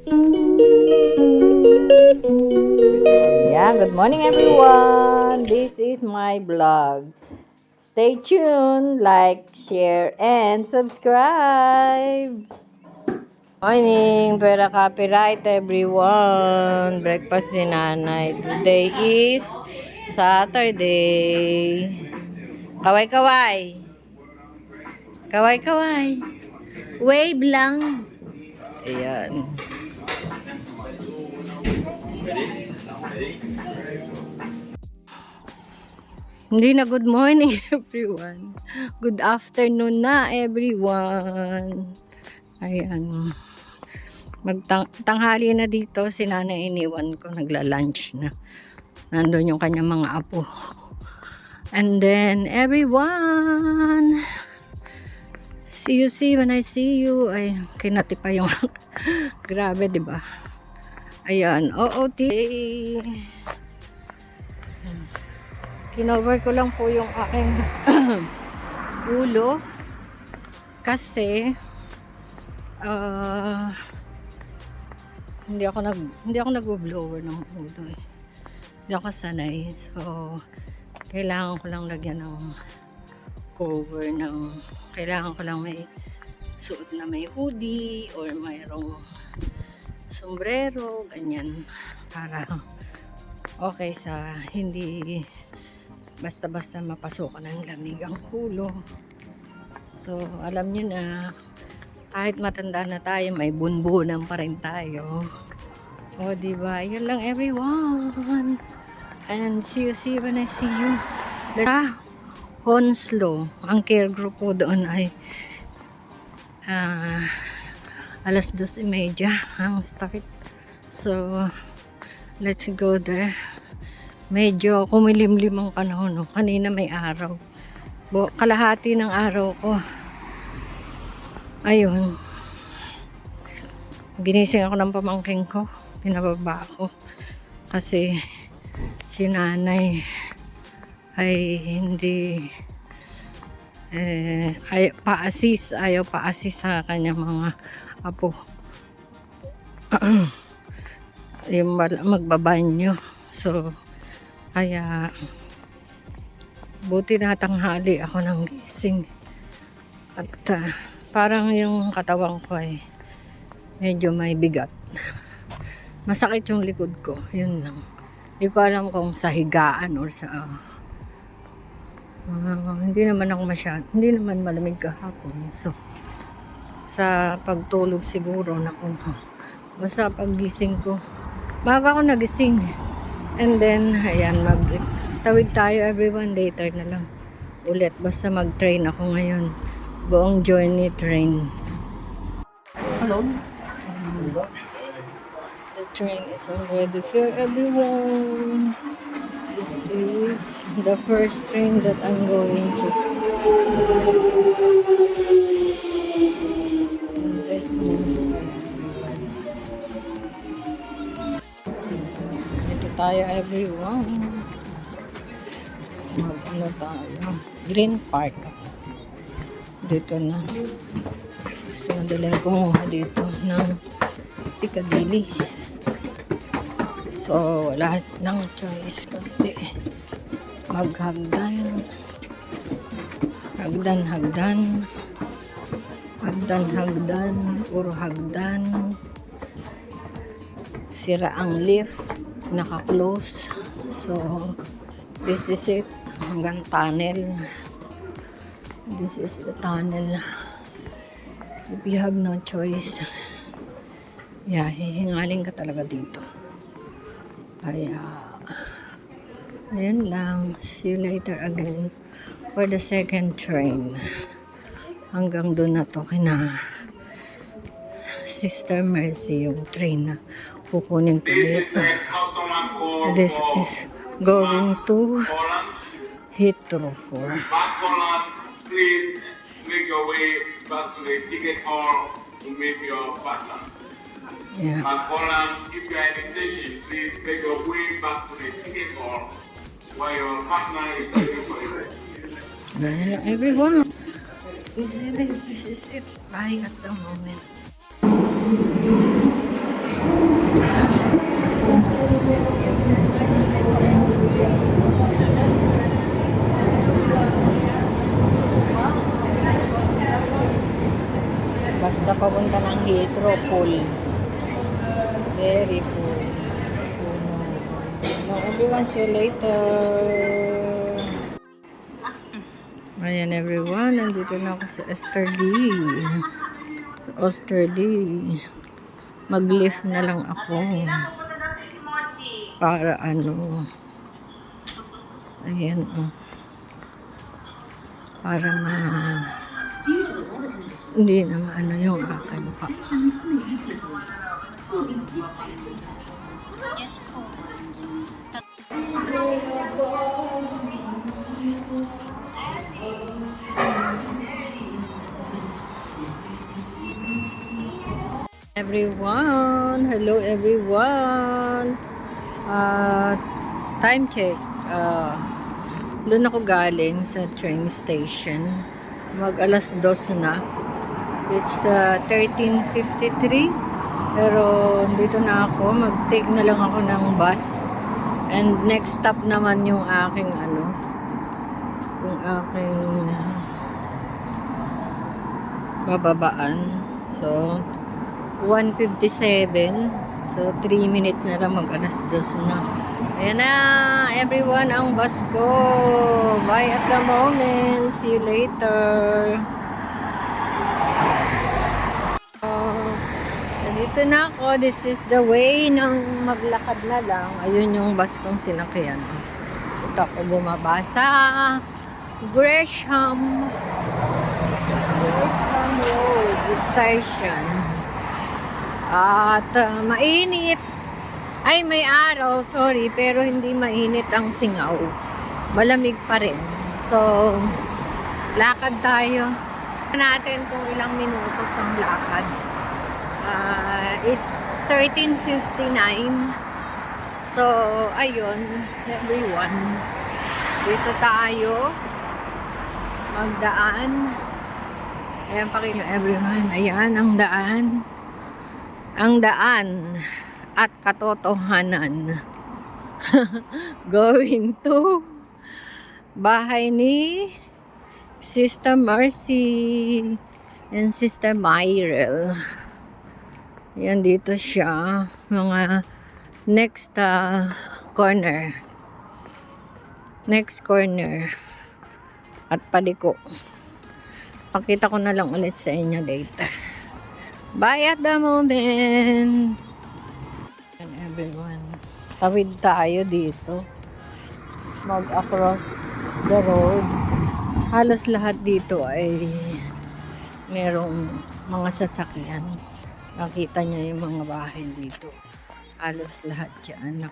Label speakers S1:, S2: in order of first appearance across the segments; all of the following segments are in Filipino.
S1: Yeah, good morning everyone. This is my vlog. Stay tuned, like, share, and subscribe. Morning, pera copyright everyone. Breakfast si nanay. Today is Saturday. Kaway-kaway. Kaway-kaway. Wave lang. Ayan. Hindi na good morning everyone. Good afternoon na everyone. Ayan. Magtanghali na dito. Si nanay iniwan ko. Nagla-lunch na. Nandun yung kanyang mga apo. And then everyone. See you when I see you. Ay, kinati pa yung grabe, di ba? Ayan, OOT. Kinover ko lang po yung aking ulo kasi hindi ako nag-blower ng ulo eh. Hindi ako sanay. So kailangan ko lang lagyan ng cover kailangan ko lang may suot na may hoodie or mayroong sombrero, ganyan, para okay sa hindi basta-basta mapasukan ng lamig ang ulo. So alam niyo na kahit matanda na tayo, may bunbunan pa rin tayo. O diba, yun lang everyone. And see you when I see you. Honslow, ang care group po doon ay alas 2:30 ang start. So let's go there. Medyo kumilimlim ang panahon, no? Kanina may araw. Kalahati ng araw ko. Ayun. Ginising ako ng pamangking ko. Pinababa ako. Kasi si nanay ay hindi ayaw pa-assist sa kanya mga apo. Yung magbabanyo. So kaya buti na tanghali ako ng gising. At parang yung katawan ko ay medyo may bigat. Masakit yung likod ko. Yun lang. Hindi ko alam kung sa higaan or sa hindi naman malamig kahapon. So sa pagtulog siguro basta paggising ko baga ako nagising. And then ayan, magtawid tayo everyone, later na lang ulit. Basta mag-train ako ngayon, buong journey train. Hello. The train is already here everyone. This is the first train that I'm going to. Westminster. Ito tayo everyone. Ano tayo? Green Park. Dito na. So madaling kumuha dito ng Piccadilly. So, lahat ng choice kundi maghagdan. Hagdan. Puro hagdan. Sira ang lift. Naka-close. So, this is it. Hanggang tunnel. This is the tunnel. If you have no choice, hihingalin ka talaga dito. Kaya, ayan lang. See you later again for the second train. Hanggang doon na to kina Sister Mercy yung train na kukunin ko dito. This is going to Heathrow 4.
S2: Please make your way back to the ticket hall to make your partner.
S1: Yeah.
S2: If you are in the station, please make your way back to the ticket hall while your partner is waiting for you.
S1: Well, everyone, this is it. Bye at the moment. papunta ng Heathrow, full. Very full. No, everyone, see you later. Ayan everyone, nandito na ako sa Osterley. Sa Osterley. Mag-lift na lang ako. Para ano. Ayan oh. Para hindi na maano yung akin pa. Everyone, hello everyone. Time check. Doon ako galing sa train station. Mag alas 2 na. It's 13:53. Pero dito na ako. Mag-take na lang ako ng bus. And next stop naman yung aking bababaan. So 1:57. So 3 minutes na lang mag alas 2 na. Ayan na everyone ang bus ko. Bye at the moment. See you later. Nandito na ako. This is the way ng maglakad na lang. Ayun yung bus kong sinakyan. Ito ako bumaba sa Gresham Road Station. At mainit. Ay, may araw. Sorry. Pero hindi mainit ang Singaw. Malamig pa rin. So, lakad tayo. Natin kung ilang minutos ang lakad. It's 13:59. So, ayun. Everyone. Dito tayo. Magdaan. Ayan, pakita nyo everyone. Ayan, ang daan. Ang daan at katotohanan. Going to bahay ni Sister Mercy and Sister Myrel. Yan dito siya. Mga next corner. Next corner. At paliko. Pakita ko na lang ulit sa inyo later. Bye at the moment. And everyone. Tawid tayo dito. Mag-across the road. Halos lahat dito ay merong mga sasakyan. Nakita niyo yung mga bahay dito. Halos lahat dyan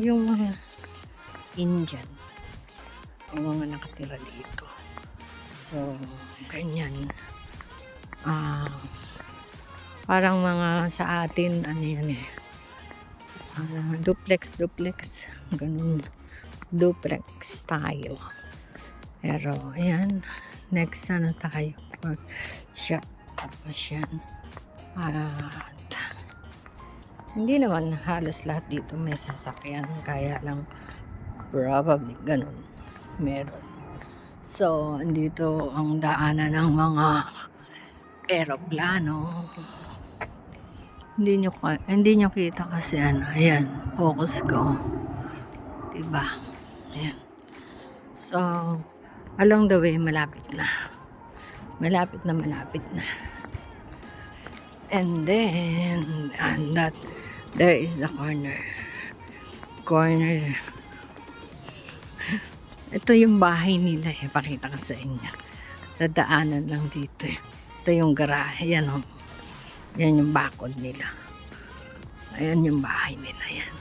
S1: yung mga Indian. Yung mga nakatira dito. So, ganyan. Parang mga sa atin, duplex, ganun, duplex style. Pero, ayan, next tayo for shot. Tapos yan. At, hindi naman halos lahat dito may sasakyan, kaya lang, probably, ganun, meron. So, andito ang daanan ng mga eroplano. Hindi nyo kita kasi ayan, focus ko. Diba? Ayan. So, along the way, malapit na. And then, there is the corner. Ito yung bahay nila pakita ko sa inyo. Dadaanan lang dito Ito yung garahe. Yan o. Yan yung bakod nila. Ayan yung bahay nila. Yan.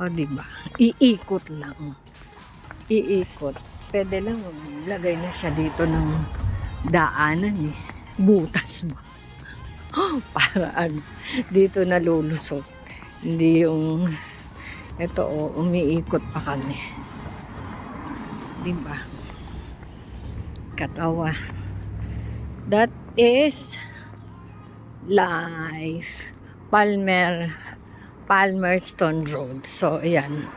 S1: O diba? Iikot lang. Pwede lang. Lagay na siya dito ng daanan butas ba? Para dito nalulusot. Hindi yung ito umiikot pa kami. Diba? Katawa. That is life. Palmerston Road. So, ayan.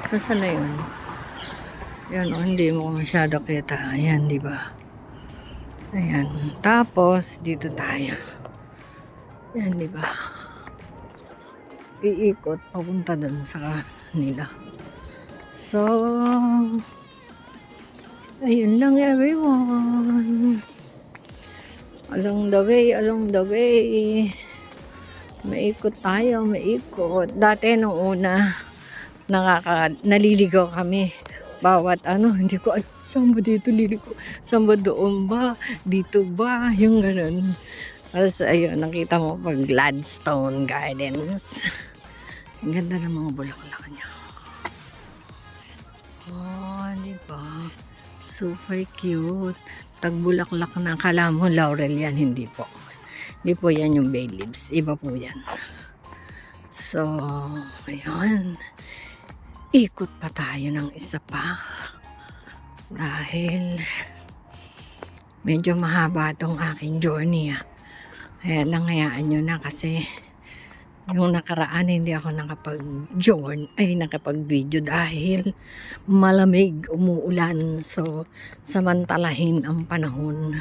S1: Nasaan na yun? Yan, hindi mo masyado kita. Ayan, diba? Ayan. Tapos, dito tayo. Yan, di ba? Iikot papunta dun sa kanila. So, ayun lang everyone. Along the way. Maikot tayo, maikot. Dati nung una, naliligaw kami. Bawat hindi ko alam, saan ba dito liligo? Saan ba doon ba? Dito ba? Yung ganun. Tapos ayun, nakita mo pag Gladstone Gardens. Ang ganda ng mga bulaklak niya. Oh, di ba? Super cute. Tagbulaklak na. Akala mo laurel yan. Hindi po. Hindi po yan yung bay leaves. Iba po yan. So, ayun. Ikot pa tayo ng isa pa. Dahil medyo mahaba tong aking journey. Kaya lang hayaan nyo na kasi yung nakaraan hindi ako nakapag-video dahil malamig, umuulan. So, samantalahin ang panahon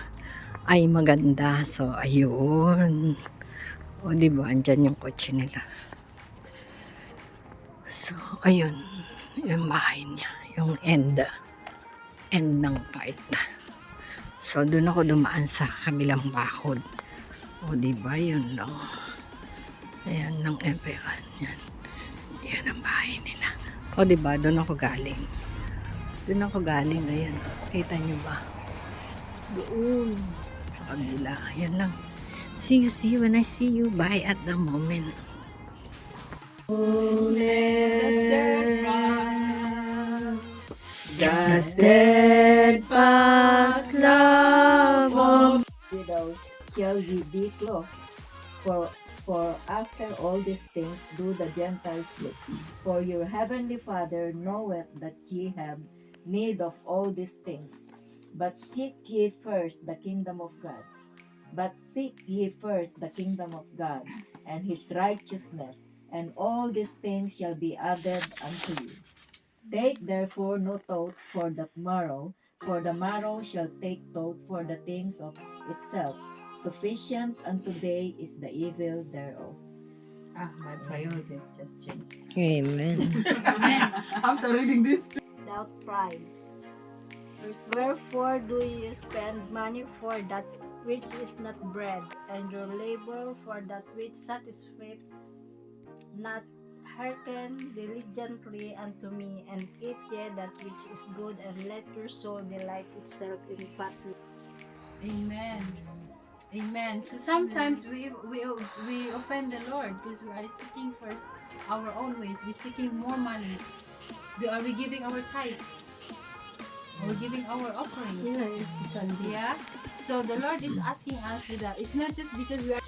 S1: ay maganda. So, ayun. O, diba? Andyan yung kotse nila. So, ayun. Yung bahay niya. Yung end ng part. So, doon ako dumaan sa kabilang bakod. O, diba? Yun lang. Ayan ng everyone. Yan ang bahay nila. O, diba? Doon ako galing. Ayan. Kita nyo ba? Doon. Sa kabila. Ayan lang. See you when I see you. Bye at the moment. The steadfast love of
S3: widow shall ye be clothed. For after all these things do the Gentiles look. For your heavenly Father knoweth that ye have need of all these things. But seek ye first the kingdom of God. And his righteousness, and all these things shall be added unto you. Take therefore no thought for the morrow, for the morrow shall take thought for the things of itself. Sufficient unto day is the evil thereof.
S4: My priorities just changed.
S1: Amen.
S4: After reading this,
S5: without price. Wherefore do ye spend money for that which is not bread, and your labor for that which satisfieth not? Hearken diligently unto me, and eat ye that which is good, and let your soul delight itself in fatness.
S6: Amen. Amen. So sometimes we offend the Lord because we are seeking first our own ways. We're seeking more money. Are we giving our tithes? Are we giving our offering? Yeah. So the Lord is asking us with that. It's not just because we are